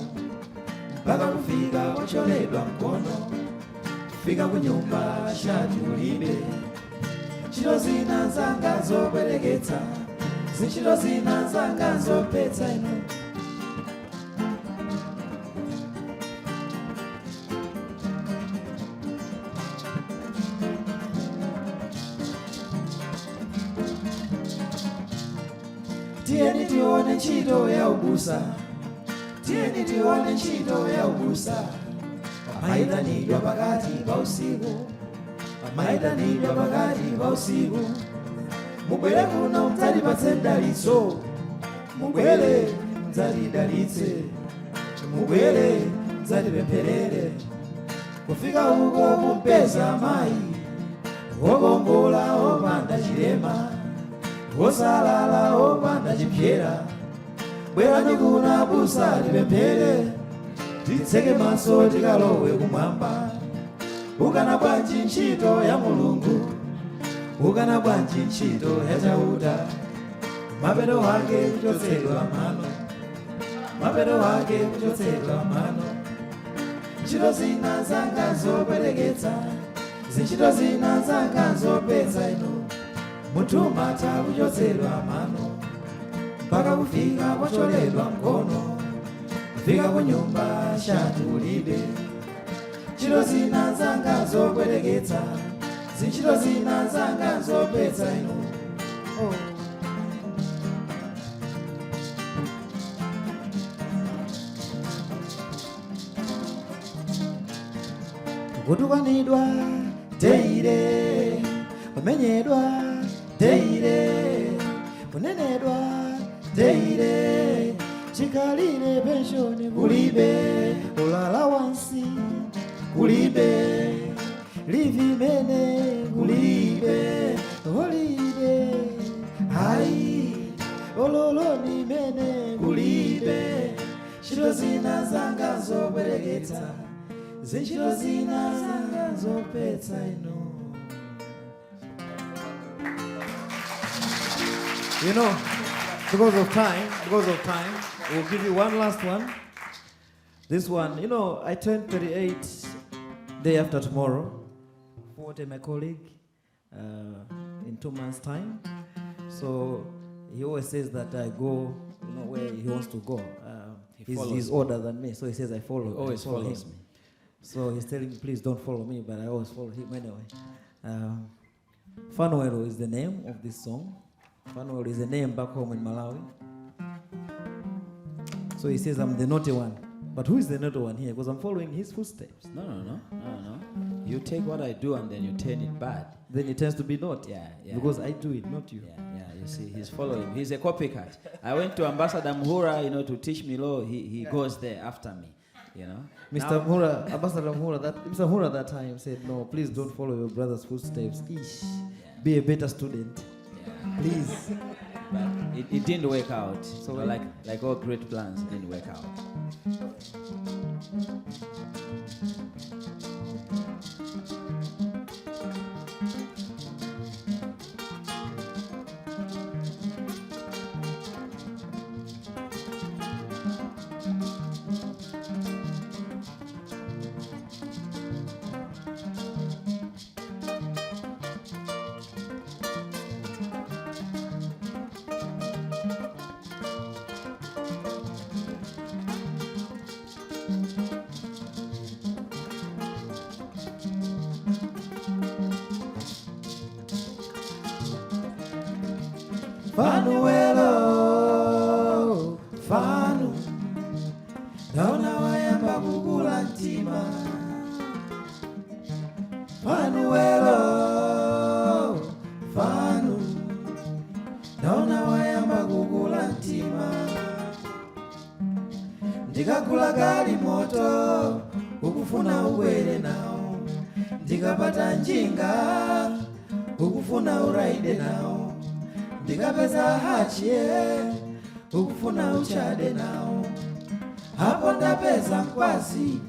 mpaka kufika wacholedwa mkono, kufika ku nyumba shati ulibe. Ntchito zina zanga zobwereketsa, zintchito zina zanga zopetsa inu. Tiyeni tione ntchito ya ubusa, tiyeni tione ntchito ya ubusa. Pamaitanidwa pakati pa usiku, pamaitanidwa pakati pa usiku. Mubwere kuno mudzatipatse mdalitso, mubwere mudzatidalitse, mubwere mudzatipempherere. Kufika uko kumpeza mayi wokongola opanda chilema, wosalala opanda chipyera. Bwerani kuno abusa tipemphere, titseke maso tikalowe kumwamba. Ukana bwanji ntchito ya Mulungu, ukana bwanji ntchito ya chauta. Mapeto wake kuchotsedwa mano, mapeto wake kuchotsedwa mano. Ntchito zina zanga zobwereketsa, zintchito zina zanga zopetsa inu, munthu matha kuchotsedwa mano, mpaka kufika wacholedwa mkono, kufika ku nyumba shati ulibe. Ntchito zina zanga zobwereketsa, zintchito zina zanga zopetsa inu. Kutukanidwa teire, kumenyedwa teire, kunenedwa teire. Chikalire penshoni kulibe, ulala wansi kulibe, livi mene kulibe, holiday hai ololoni mene kulibe. Ntchito zina zanga zobwereketsa, zintchito zina zanga zopetsa inu. You know, because of time, we'll give you one last one. This one, you know, I turned 38 day after tomorrow. 40, my colleague, in 2 months' time. So he always says that I go, you know, where he wants to go. He's older than me, so he says I follow. He always follows him. me. So he's telling me, please don't follow me, but I always follow him anyway. Fanuelo is the name of this song. Fanuelo is a name back home in Malawi. So he says I'm the naughty one. But who is the naughty one here? Because I'm following his footsteps. No. You take what I do and then you turn it bad. Then it tends to be naughty. Yeah. Because I do it, not you. Yeah. You see, he's following. He's a copycat. I went to Ambassador Mhura, to teach me law. He goes there after me, Mr. Mhura, Ambassador Mhura, Mr. Mhura that time said, no, please don't follow your brother's footsteps. Be a better student. Yeah. Please. But it didn't work out. So like all great plans, it didn't work out. Fanuelo, Fanu, naona wayamba kukula mtima. Fanuelo, Fanu, naona wayamba kukula mtima. Ndikagula gali moto, ukufuna ubwere nawo. Ndikapata njinga, ukufuna uraide nawo. Ndikapeza hachie, ukufuna uchade nawo. hapo ndapeza mkwazi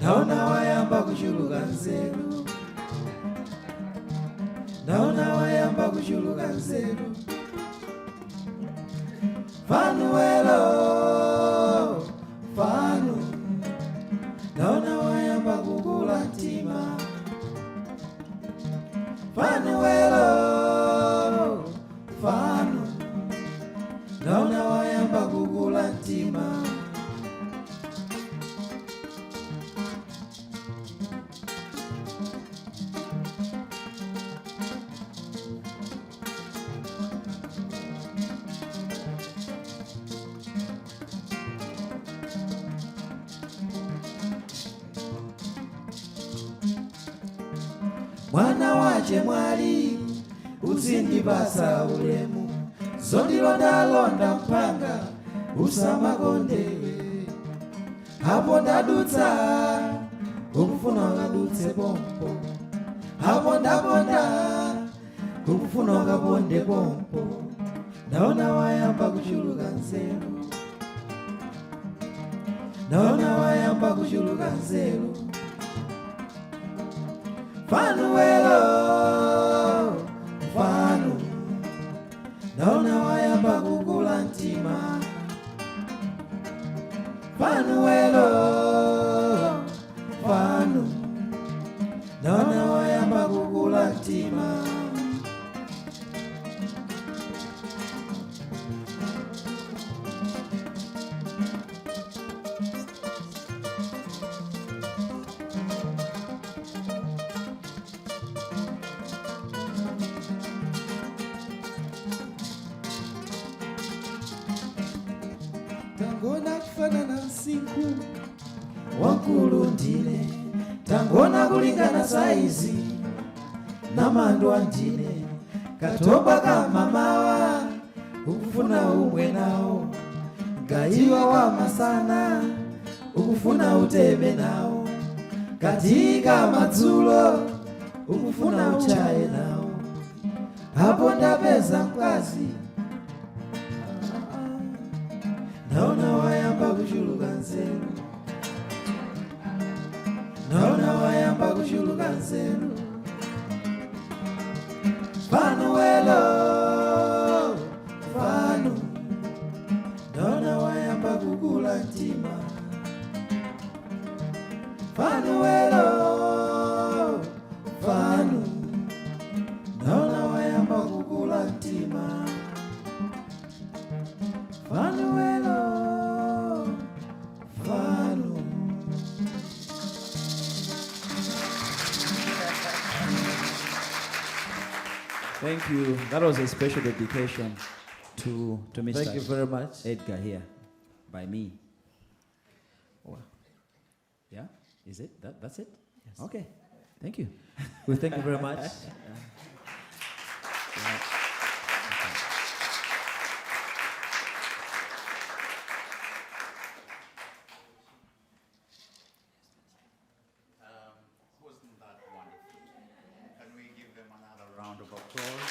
ndaona wayamba kuchuluka nzeru ndaona wayamba kuchuluka nzeru fanuwelo fanu ndaona wayamba kukula mtima fanuwelo fanu ndaona wayamba kukula mtima mwana wache mwali uzindipasa ulemu zondilondalonda mpanga usamakondele hapo ndadutsa ukufuna ukadutse pompo hapo ndaponda ukufuna ukaponde pompo ndaona wayamba kuchuluka nzeru ndaona wayamba kuchuluka nzeru fanuwelo fanu ndaona wayamba kukula mtima fanuwelo fanu ndaona wayamba kukula mtima tangona kufanana nsiku wankulu ndine tangona kulingana saizi namandwa ndine katoba kamamawa ukufuna umwe nawo gayiwa wa masana ukufuna utebe nawo katika madzulo ukufuna uchaye nawo hapo ndapeza mkazi ndaona wayamba kuchuluka nzeru ndaona wayamba kuchuluka nzeru fanuwelo fanu ndaona wayamba kukula mtima fanuwelo fanu ndaona wayamba kukula mtima fanuwelo fanu Thank you. That was a special dedication to Mr. Thank you very much. Edgar here, by me. Wow. Yeah? Is it? That's it? Yes. Okay. Thank you. We thank you very much. Wasn't that wonderful? Can we give them another round of applause?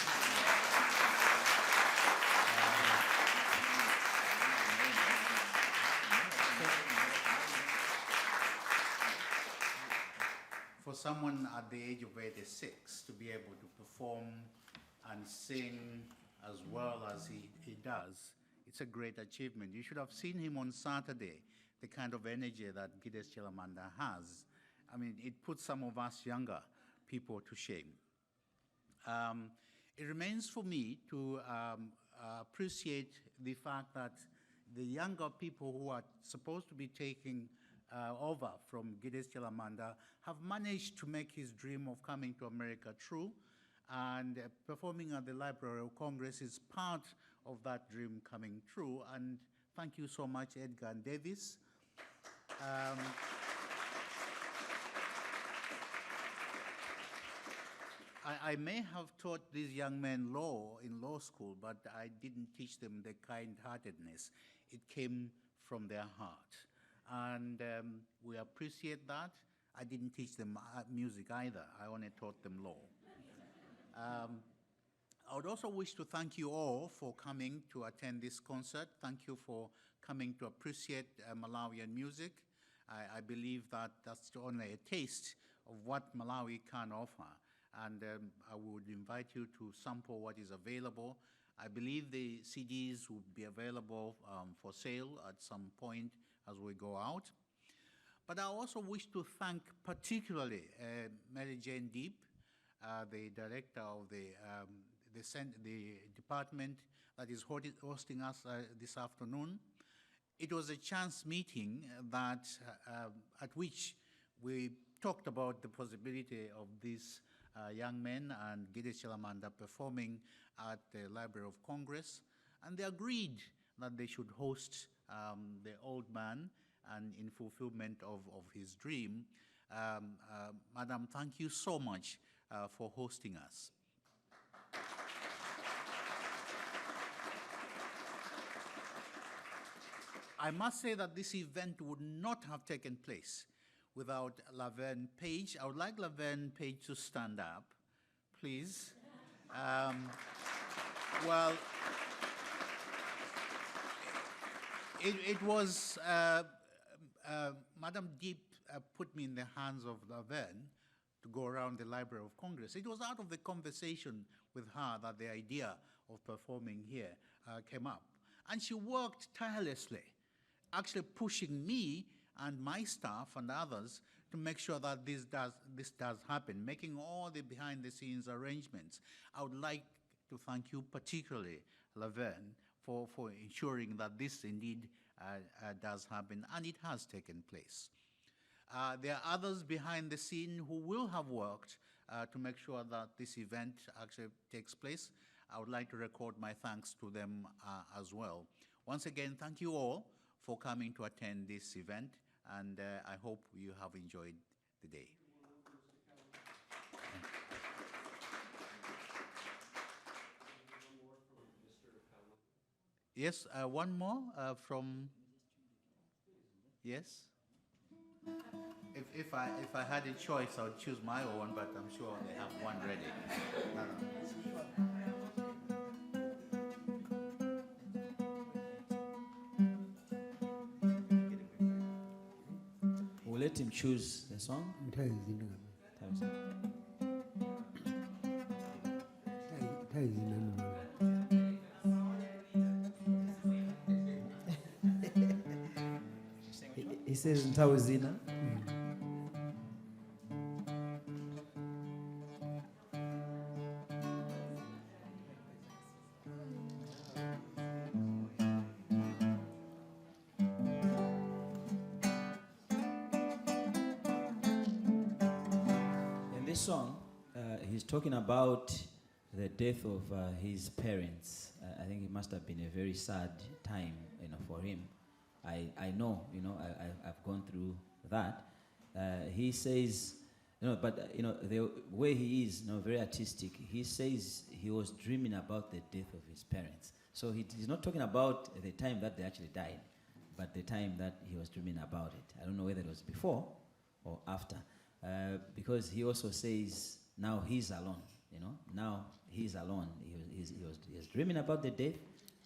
For someone at the age of 86 to be able to perform and sing as well as he does, it's a great achievement. You should have seen him on Saturday, the kind of energy that Giddes Chalamanda has. I mean, it puts some of us younger people to shame. It remains for me to appreciate the fact that the younger people who are supposed to be taking over from Giddes Chalamanda have managed to make his dream of coming to America true, and performing at the Library of Congress is part of that dream coming true. And thank you so much, Edgar and Davis. I may have taught these young men law in law school, but I didn't teach them the kind-heartedness. It came from their heart. And we appreciate that. I didn't teach them music either. I only taught them law. I would also wish to thank you all for coming to attend this concert. Thank you for coming to appreciate Malawian music. I believe that that's only a taste of what Malawi can offer. And I would invite you to sample what is available. I believe the CDs will be available for sale at some point as we go out. But I also wish to thank particularly Mary Jane Deep, the director of the department that is hosting us this afternoon. It was a chance meeting that at which we talked about the possibility of these young men and Giddes Chalamanda performing at the Library of Congress, and they agreed that they should host the old man and in fulfillment of his dream. Madam, thank you so much for hosting us. I must say that this event would not have taken place without Laverne Page. I would like Laverne Page to stand up, please. Well, it was Madam Deep put me in the hands of Laverne to go around the Library of Congress. It was out of the conversation with her that the idea of performing here came up. And she worked tirelessly, actually pushing me and my staff and others to make sure that this does happen, making all the behind-the-scenes arrangements. I would like to thank you particularly, Laverne, for ensuring that this indeed does happen, and it has taken place. There are others behind the scene who will have worked to make sure that this event actually takes place. I would like to record my thanks to them as well. Once again, thank you all for coming to attend this event, and I hope you have enjoyed the day. Yes, one more from, yes? If I had a choice, I would choose my own, but I'm sure they have one ready. We'll let him choose the song. He says Ntawuzina. In this song, he's talking about the death of his parents. I think it must have been a very sad time, for him. I know, I've gone through that. He says, but the way he is, very artistic. He says he was dreaming about the death of his parents. So he's not talking about the time that they actually died, but the time that he was dreaming about it. I don't know whether it was before or after, because he also says now he's alone. Now he's alone. He was dreaming about the death,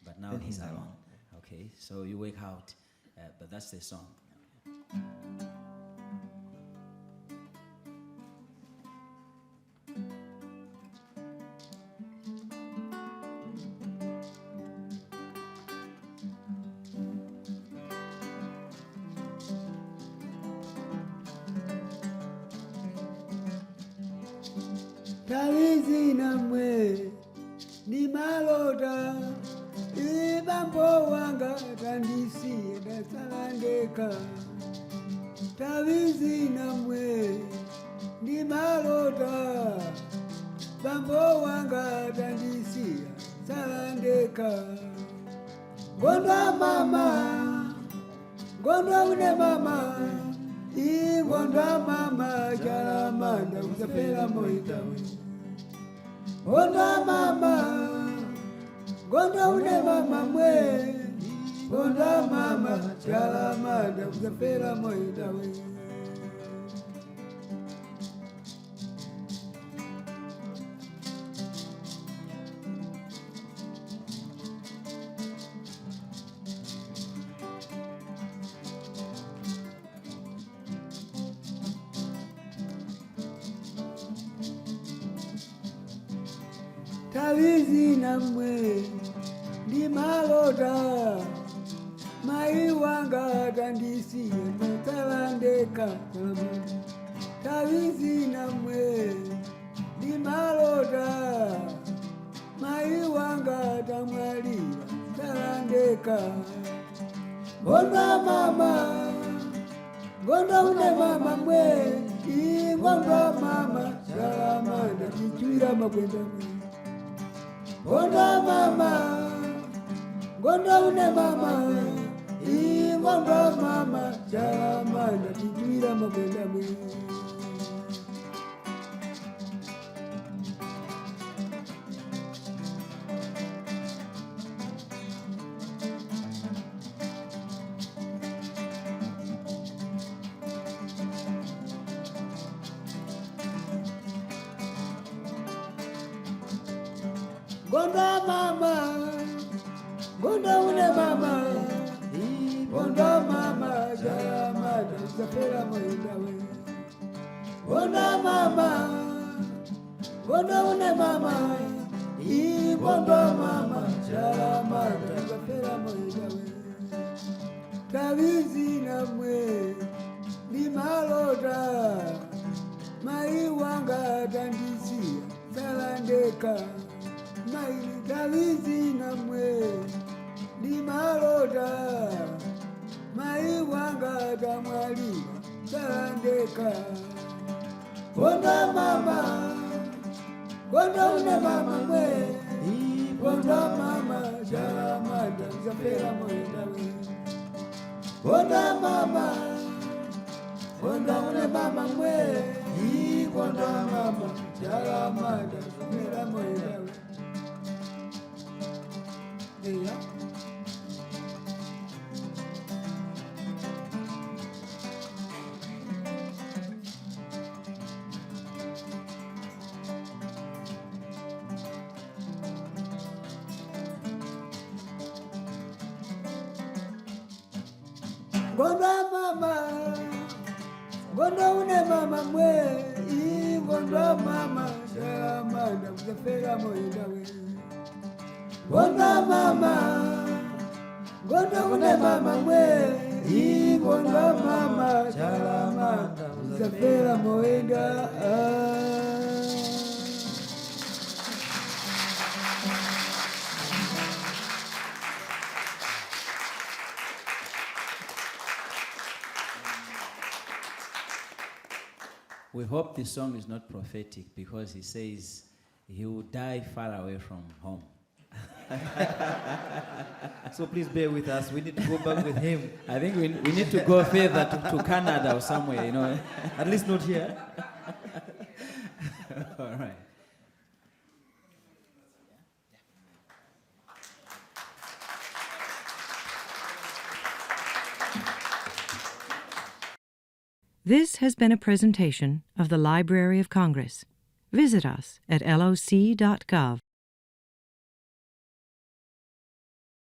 but now he's alone. Okay, so you wake out, but that's the song. Tawizina mwe ni malota ibambo wanga tandisi dasalandeka. Tawizina mwe ni malota bambo wanga tandisi dasalandeka. Gondwa mama, gondwa une mama, gondwa mama Chalamanda usapela moitawe. Gondwa mama, gondwa une mama mwe, gondwa mama Chalamanda usapela moitawe. tawizi namwe ndi malota mai wanga tandisiye matalandeka Chalamanda tawizi namwe ndi malota mai wanga tamwalira talandeka Gonda mama Gonda une mama mwe Gonda mama Chalamanda tichwira makwenda mwe Gonda mama Gonda une mama Gonda mama Chalamanda tichwira makwenda mwe Gonda mama, Gonda une mama, Gonda mama, Chalamanda zafera mwenda we. Gonda mama, Gonda une mama, Gonda mama, Chalamanda zafera mwenda we. Tawizi namwe, ni malota, mai wanga tandisia, talandeka. Maili tawizi namwe ni malota mai wanga tamwalira talandeka Gonda mama Gonda une mama mwe Gonda mama Chalamanda zafera mwenda we Gonda mama Gonda une mama mwe Gonda mama Chalamanda zafera mwenda we Yeah. Gonda mama, Gonda une mama mwe, Gonda mama, Chalamanda zafera mwenda we. Gonda mama, Gonda une mama mwe, Gonda mama, Chalamanda zafera mwenda. We hope this song is not prophetic because he says he will die far away from home. So please bear with us. We need to go back with him. I think we need to go further to Canada or somewhere, you know. At least not here. All right. This has been a presentation of the Library of Congress. Visit us at loc.gov.